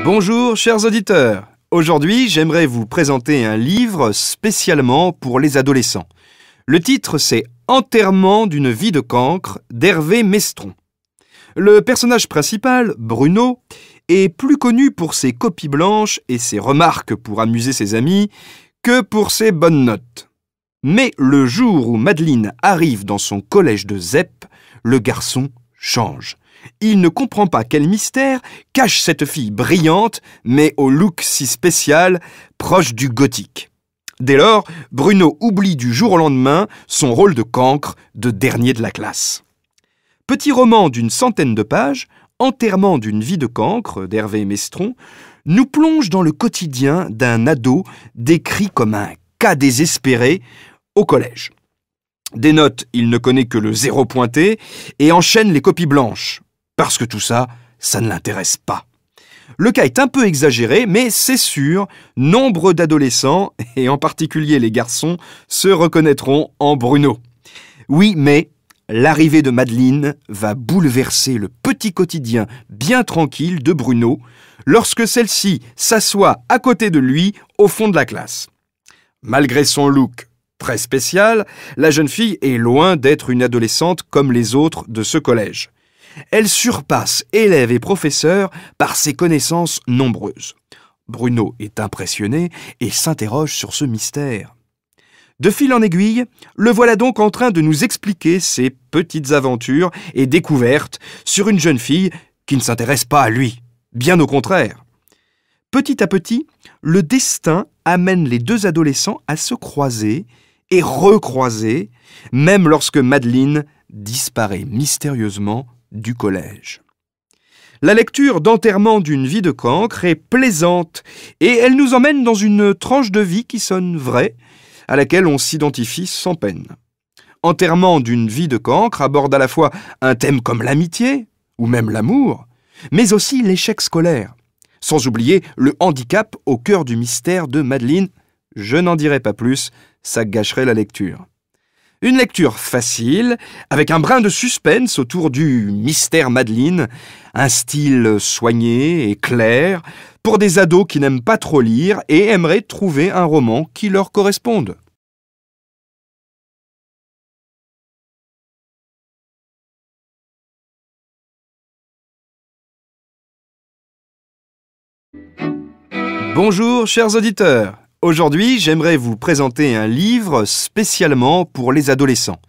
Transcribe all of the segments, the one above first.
Bonjour chers auditeurs, aujourd'hui j'aimerais vous présenter un livre spécialement pour les adolescents. Le titre c'est « Enterrement d'une vie de cancre » d'Hervé Mestron. Le personnage principal, Bruno, est plus connu pour ses copies blanches et ses remarques pour amuser ses amis que pour ses bonnes notes. Mais le jour où Madeleine arrive dans son collège de ZEP, le garçon change. Il ne comprend pas quel mystère cache cette fille brillante, mais au look si spécial, proche du gothique. Dès lors, Bruno oublie du jour au lendemain son rôle de cancre, de dernier de la classe. Petit roman d'une centaine de pages, Enterrement d'une vie de cancre d'Hervé Mestron, nous plonge dans le quotidien d'un ado décrit comme un cas désespéré au collège. Des notes, il ne connaît que le 0 pointé et enchaîne les copies blanches. Parce que tout ça, ça ne l'intéresse pas. Le cas est un peu exagéré, mais c'est sûr, nombre d'adolescents, et en particulier les garçons, se reconnaîtront en Bruno. Oui, mais l'arrivée de Madeleine va bouleverser le petit quotidien bien tranquille de Bruno lorsque celle-ci s'assoit à côté de lui au fond de la classe. Malgré son look très spécial, la jeune fille est loin d'être une adolescente comme les autres de ce collège. Elle surpasse élèves et professeurs par ses connaissances nombreuses. Bruno est impressionné et s'interroge sur ce mystère. De fil en aiguille, le voilà donc en train de nous expliquer ses petites aventures et découvertes sur une jeune fille qui ne s'intéresse pas à lui, bien au contraire. Petit à petit, le destin amène les deux adolescents à se croiser et recroiser, même lorsque Madeleine disparaît mystérieusement du collège. La lecture d'Enterrement d'une vie de cancre est plaisante et elle nous emmène dans une tranche de vie qui sonne vraie, à laquelle on s'identifie sans peine. Enterrement d'une vie de cancre aborde à la fois un thème comme l'amitié, ou même l'amour, mais aussi l'échec scolaire, sans oublier le handicap au cœur du mystère de Madeleine. Je n'en dirai pas plus, ça gâcherait la lecture. Une lecture facile, avec un brin de suspense autour du mystère Madeleine, un style soigné et clair, pour des ados qui n'aiment pas trop lire et aimeraient trouver un roman qui leur corresponde. Bonjour chers auditeurs, aujourd'hui j'aimerais vous présenter un livre spécialement pour les adolescents.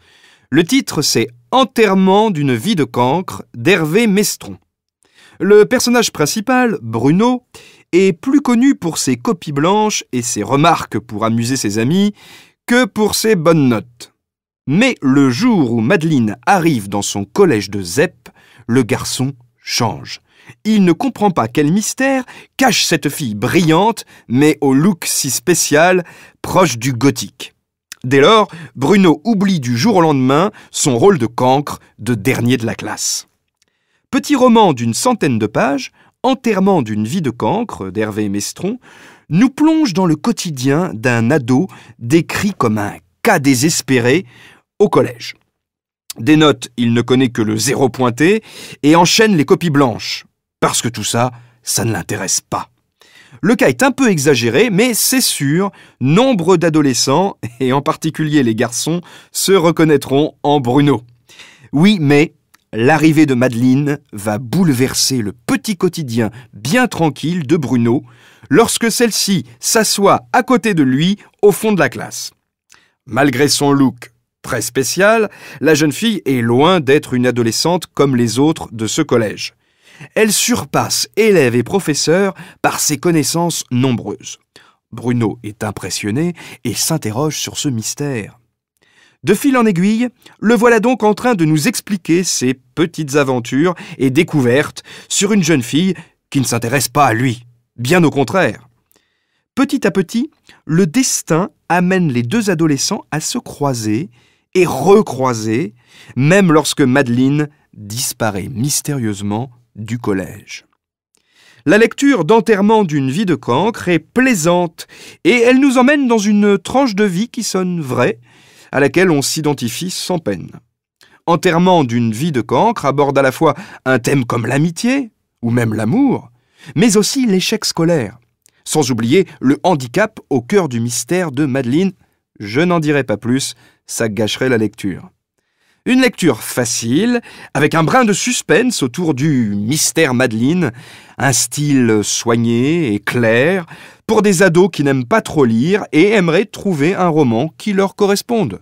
Le titre c'est « Enterrement d'une vie de cancre » d'Hervé Mestron. Le personnage principal, Bruno, est plus connu pour ses copies blanches et ses remarques pour amuser ses amis que pour ses bonnes notes. Mais le jour où Madeleine arrive dans son collège de ZEP, le garçon change. Il ne comprend pas quel mystère cache cette fille brillante, mais au look si spécial, proche du gothique. Dès lors, Bruno oublie du jour au lendemain son rôle de cancre, de dernier de la classe. Petit roman d'une centaine de pages, Enterrement d'une vie de cancre d'Hervé Mestron, nous plonge dans le quotidien d'un ado décrit comme un cas désespéré au collège. Des notes, il ne connaît que le 0 pointé et enchaîne les copies blanches. Parce que tout ça, ça ne l'intéresse pas. Le cas est un peu exagéré, mais c'est sûr, nombre d'adolescents, et en particulier les garçons, se reconnaîtront en Bruno. Oui, mais l'arrivée de Madeleine va bouleverser le petit quotidien bien tranquille de Bruno lorsque celle-ci s'assoit à côté de lui au fond de la classe. Malgré son look très spécial, la jeune fille est loin d'être une adolescente comme les autres de ce collège. Elle surpasse élèves et professeurs par ses connaissances nombreuses. Bruno est impressionné et s'interroge sur ce mystère. De fil en aiguille, le voilà donc en train de nous expliquer ses petites aventures et découvertes sur une jeune fille qui ne s'intéresse pas à lui, bien au contraire. Petit à petit, le destin amène les deux adolescents à se croiser et recroiser, même lorsque Madeleine disparaît mystérieusement du collège. La lecture d'Enterrement d'une vie de cancre est plaisante et elle nous emmène dans une tranche de vie qui sonne vraie, à laquelle on s'identifie sans peine. Enterrement d'une vie de cancre aborde à la fois un thème comme l'amitié, ou même l'amour, mais aussi l'échec scolaire. Sans oublier le handicap au cœur du mystère de Madeleine. Je n'en dirai pas plus, ça gâcherait la lecture. Une lecture facile, avec un brin de suspense autour du mystère Madeleine, un style soigné et clair, pour des ados qui n'aiment pas trop lire et aimeraient trouver un roman qui leur corresponde.